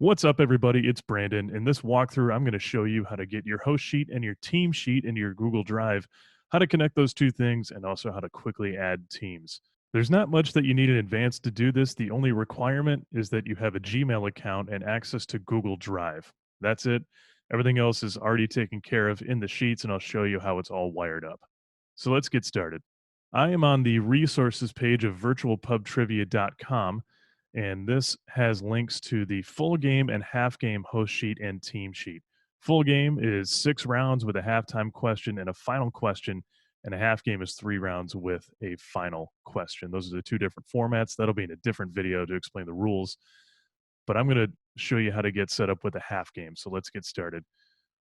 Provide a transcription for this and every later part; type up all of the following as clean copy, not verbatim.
What's up, everybody? It's Brandon. In this walkthrough, I'm going to show you how to get your host sheet and your team sheet into your Google Drive, how to connect those two things, and also how to quickly add teams. There's not much that you need in advance to do this. The only requirement is that you have a Gmail account and access to Google Drive. That's it. Everything else is already taken care of in the sheets, and I'll show you how it's all wired up. So let's get started. I am on the resources page of virtualpubtrivia.com, and this has links to the full game and half game host sheet and team sheet. Full game is 6 rounds with a halftime question and a final question, and a half game is 3 rounds with a final question. Those are the two different formats. That'll be in a different video to explain the rules, but I'm going to show you how to get set up with a half game. So let's get started.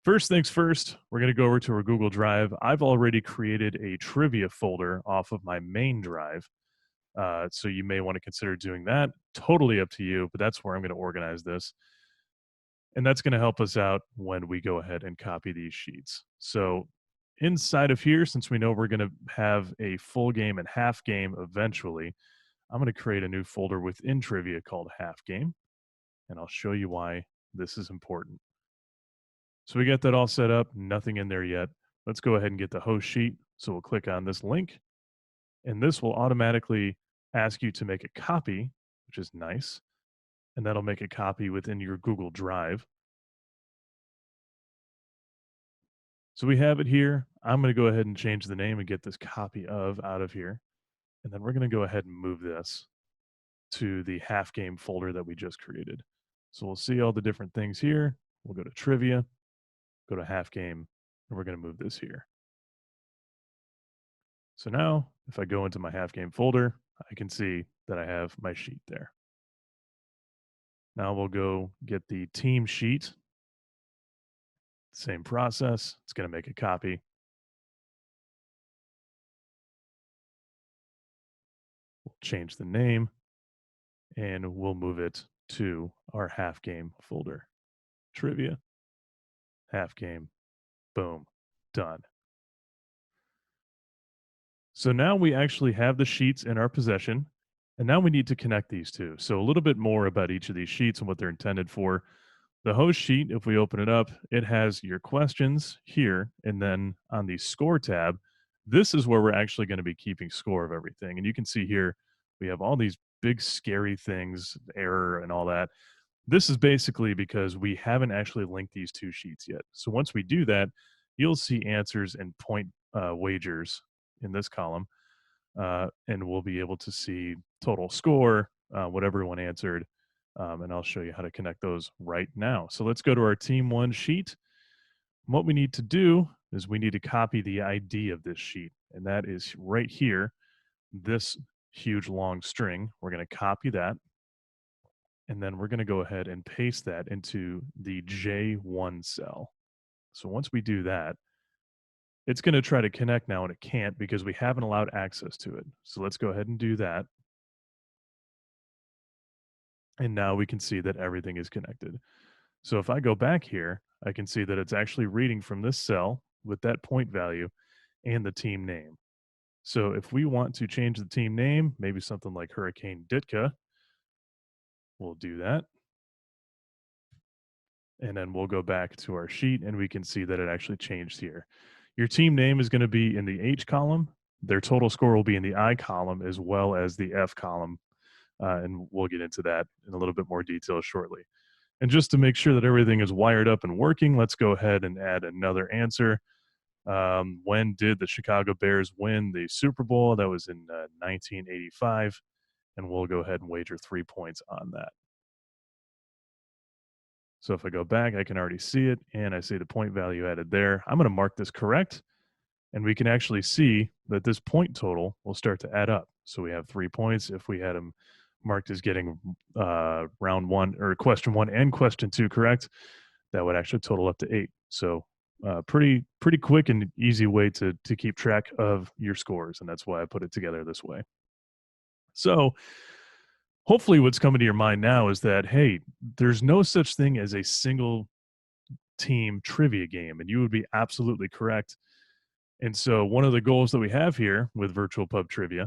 First things first, we're going to go over to our Google Drive. I've already created a trivia folder off of my main drive. So you may want to consider doing that. Totally up to you, but that's where I'm going to organize this. And that's going to help us out when we go ahead and copy these sheets. So inside of here, since we know we're going to have a full game and half game eventually, I'm going to create a new folder within trivia called half game. And I'll show you why this is important. So we got that all set up, nothing in there yet. Let's go ahead and get the host sheet. So we'll click on this link, and this will automatically ask you to make a copy, which is nice. And that'll make a copy within your Google Drive. So we have it here. I'm going to go ahead and change the name and get this copy of out of here. And then we're going to go ahead and move this to the half game folder that we just created. So we'll see all the different things here. We'll go to trivia, go to half game, and we're going to move this here. So now if I go into my half game folder, I can see that I have my sheet there. Now we'll go get the team sheet. Same process. It's going to make a copy. We'll change the name and we'll move it to our half game folder. Trivia, half game, boom, done. So now we actually have the sheets in our possession, and now we need to connect these two. So a little bit more about each of these sheets and what they're intended for. The host sheet, if we open it up, it has your questions here, and then on the score tab, this is where we're actually going to be keeping score of everything. And you can see here, we have all these big scary things, error and all that. This is basically because we haven't actually linked these two sheets yet. So once we do that, you'll see answers and point wagers in this column, and we'll be able to see total score, what everyone answered, and I'll show you how to connect those right now. So let's go to our Team 1 sheet. What we need to do is we need to copy the ID of this sheet, and that is right here, this huge long string. We're going to copy that, and then we're going to go ahead and paste that into the J1 cell. So once we do that, it's going to try to connect now, and it can't because we haven't allowed access to it. So let's go ahead and do that. And now we can see that everything is connected. So if I go back here, I can see that it's actually reading from this cell with that point value and the team name. So if we want to change the team name, maybe something like Hurricane Ditka, we'll do that. And then we'll go back to our sheet and we can see that it actually changed here. Your team name is going to be in the H column. Their total score will be in the I column as well as the F column. And we'll get into that in a little bit more detail shortly. And just to make sure that everything is wired up and working, let's go ahead and add another answer. When did the Chicago Bears win the Super Bowl? That was in 1985. And we'll go ahead and wager 3 points on that. So if I go back, I can already see it, and I see the point value added there. I'm going to mark this correct, and we can actually see that this point total will start to add up. So we have 3 points. If we had them marked as getting round one or question one and question two correct, that would actually total up to 8. So pretty quick and easy way to keep track of your scores, and that's why I put it together this way. So hopefully what's coming to your mind now is that, hey, there's no such thing as a single team trivia game, and you would be absolutely correct. And so one of the goals that we have here with Virtual Pub Trivia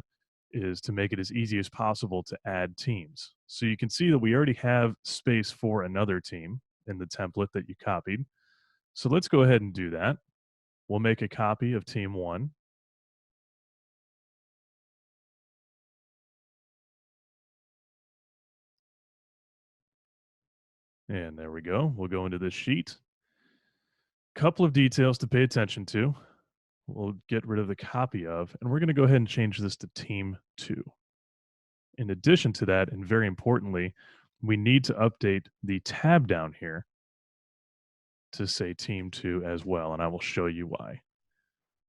is to make it as easy as possible to add teams. So you can see that we already have space for another team in the template that you copied. So let's go ahead and do that. We'll make a copy of team 1. And there we go. We'll go into this sheet. Couple of details to pay attention to. We'll get rid of the copy of, and we're going to go ahead and change this to team 2. In addition to that, and very importantly, we need to update the tab down here to say team 2 as well, and I will show you why.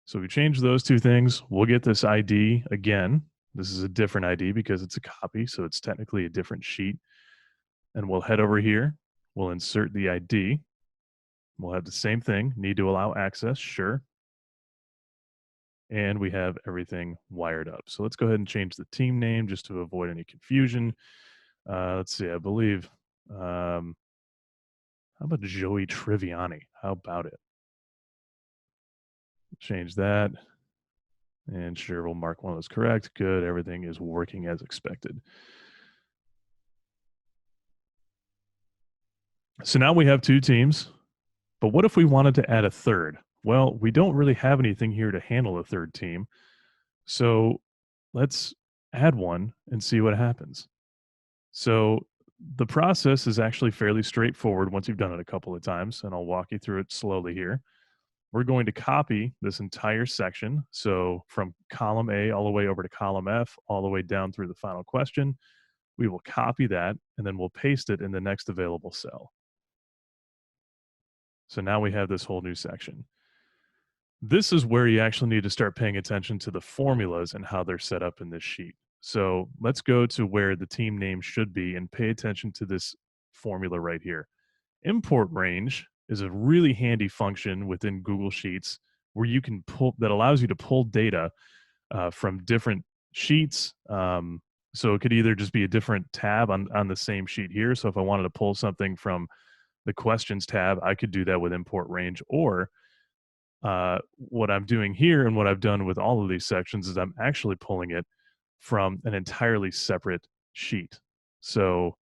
So we change those two things. We'll get this ID again. This is a different ID because it's a copy, so it's technically a different sheet. And we'll head over here. We'll insert the ID. We'll have the same thing. Need to allow access, sure. And we have everything wired up. So let's go ahead and change the team name just to avoid any confusion. Let's see, I believe, how about Joey Triviani? How about it? Change that. And sure, we'll mark one of those correct. Good, everything is working as expected. So now we have 2 teams, but what if we wanted to add a third? Well, we don't really have anything here to handle a third team. So let's add one and see what happens. So the process is actually fairly straightforward once you've done it a couple of times, and I'll walk you through it slowly here. We're going to copy this entire section. So from column A all the way over to column F, all the way down through the final question. We will copy that, and then we'll paste it in the next available cell. So now we have this whole new section. This is where you actually need to start paying attention to the formulas and how they're set up in this sheet. So let's go to where the team name should be and pay attention to this formula right here. Import range is a really handy function within Google Sheets where you can pull, that allows you to pull data from different sheets. So it could either just be a different tab on the same sheet here. So if I wanted to pull something from the questions tab, I could do that with import range. Or what I'm doing here and what I've done with all of these sections is I'm actually pulling it from an entirely separate sheet. So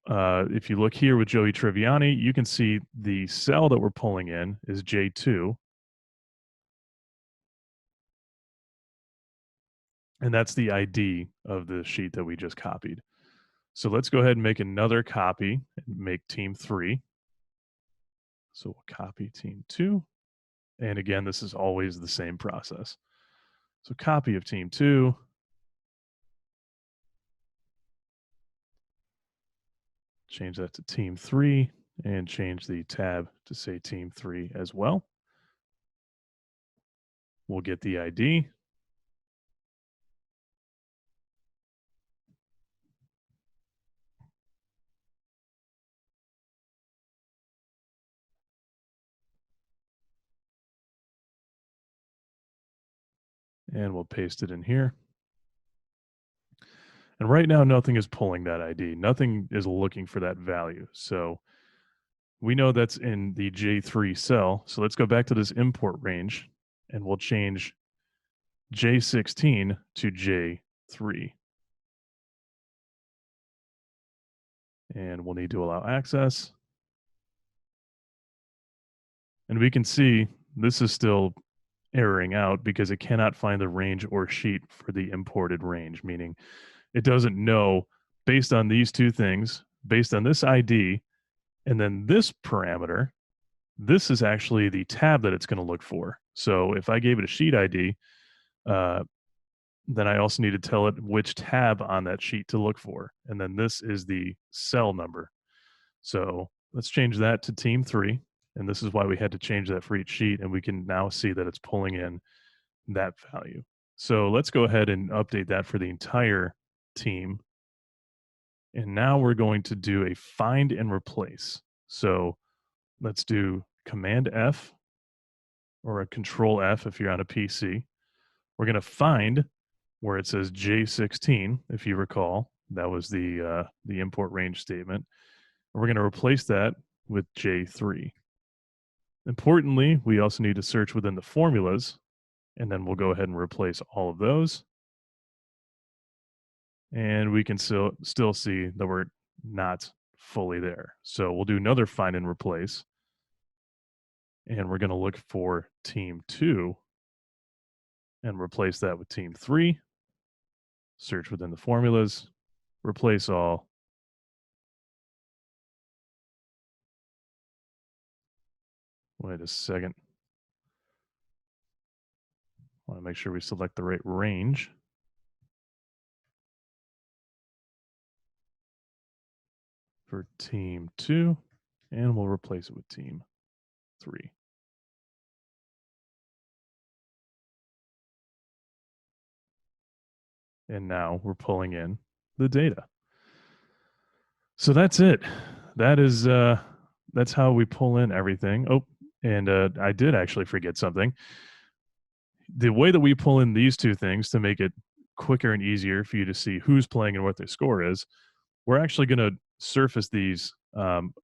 if you look here with Joey Triviani, you can see the cell that we're pulling in is J2. And that's the ID of the sheet that we just copied. So let's go ahead and make another copy and make team 3. So we'll copy team 2. And again, this is always the same process. So copy of team 2. Change that to team 3 and change the tab to say team 3 as well. We'll get the ID. And we'll paste it in here. And right now, nothing is pulling that ID. Nothing is looking for that value. So we know that's in the J3 cell. So let's go back to this import range and we'll change J16 to J3. And we'll need to allow access. And we can see this is still erroring out because it cannot find the range or sheet for the imported range, meaning it doesn't know based on these two things, based on this ID, and then this parameter, this is actually the tab that it's going to look for. So if I gave it a sheet ID, then I also need to tell it which tab on that sheet to look for. And then this is the cell number. So let's change that to team 3. And this is why we had to change that for each sheet. And we can now see that it's pulling in that value. So let's go ahead and update that for the entire team. And now we're going to do a find and replace. So let's do Command F or a Control F if you're on a PC. We're going to find where it says J16, if you recall. That was the import range statement. And we're going to replace that with J3. Importantly, we also need to search within the formulas, and then we'll go ahead and replace all of those. and we can still see that we're not fully there. So we'll do another find and replace, and we're going to look for team 2 and replace that with team 3. Search within the formulas, replace all. Wait a second. Want to make sure we select the right range. For team 2, and we'll replace it with team 3. And now we're pulling in the data. So that's it. That's how we pull in everything. Oh, and I did actually forget something. The way that we pull in these two things to make it quicker and easier for you to see who's playing and what their score is, we're actually going to surface these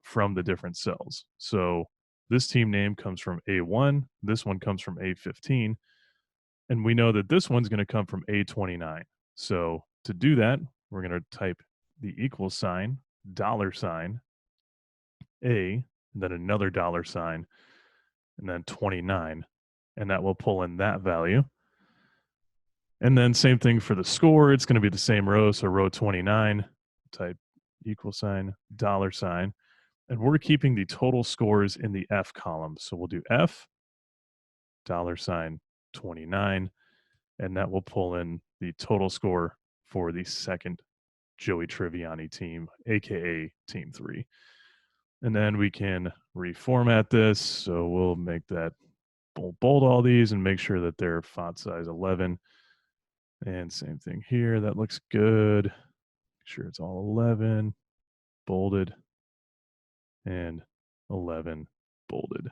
from the different cells. So this team name comes from A1, this one comes from A15, and we know that this one's going to come from A29. So to do that, we're going to type the equal sign, $sign, A, and then another $sign, and then 29, and that will pull in that value. And then same thing for the score. It's going to be the same row. So row 29, type equal sign, $sign, and we're keeping the total scores in the F column. So we'll do F, $sign, 29, and that will pull in the total score for the second Joey Triviani team, aka Team 3. And then we can reformat this. So we'll make that bold all these and make sure that they're font size 11. And same thing here. That looks good. Make sure it's all 11, bolded, and 11, bolded.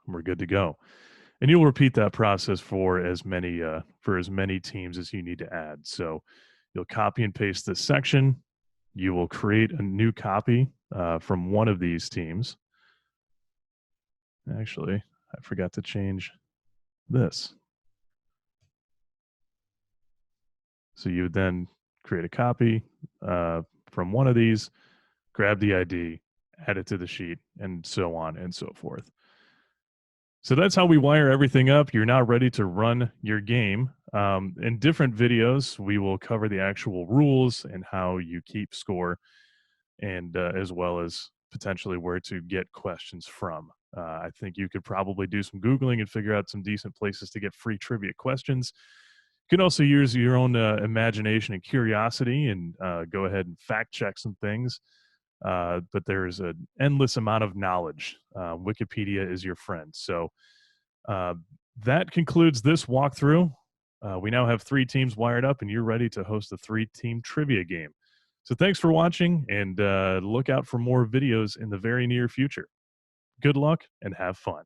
We're good to go. And you'll repeat that process for as many teams as you need to add. So you'll copy and paste this section. You will create a new copy from one of these teams. Actually, I forgot to change this. So you would then create a copy from one of these, grab the ID, add it to the sheet, and so on and so forth. So that's how we wire everything up. You're now ready to run your game. In different videos, we will cover the actual rules and how you keep score, and as well as potentially where to get questions from. I think you could probably do some Googling and figure out some decent places to get free trivia questions. You can also use your own imagination and curiosity and go ahead and fact check some things. But there's an endless amount of knowledge. Wikipedia is your friend. So that concludes this walkthrough. We now have 3 teams wired up, and you're ready to host a 3-team trivia game. So thanks for watching, and look out for more videos in the very near future. Good luck and have fun.